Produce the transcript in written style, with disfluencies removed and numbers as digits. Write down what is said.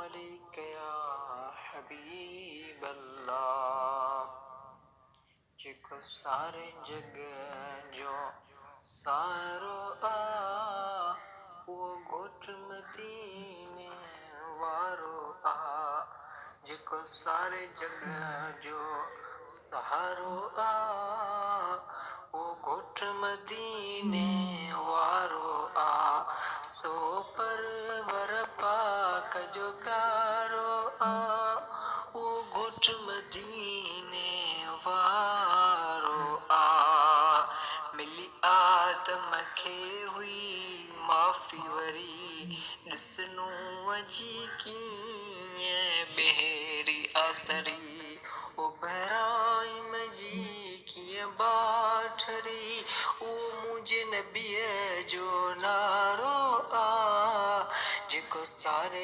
अलैक या हबीब अल्लाह। जेको सारे जग जो सारो आ, वो घोट मदीने वारो आ। जेको सारे जग जो सहारो आ, वो घोट मदीने वारो आ। सो परवर पाक जो प्यारो आ, वो घोट मदीने वारो आ। मिली आदम खे हुई माफ़ी वरी, ॾिसनो अजी कीअं ॿेरी आतरी। ओ बहराइम जी कीअं बाठरी, उहो मुंहिंजे नबीअ जो नारो आ। जेको सारे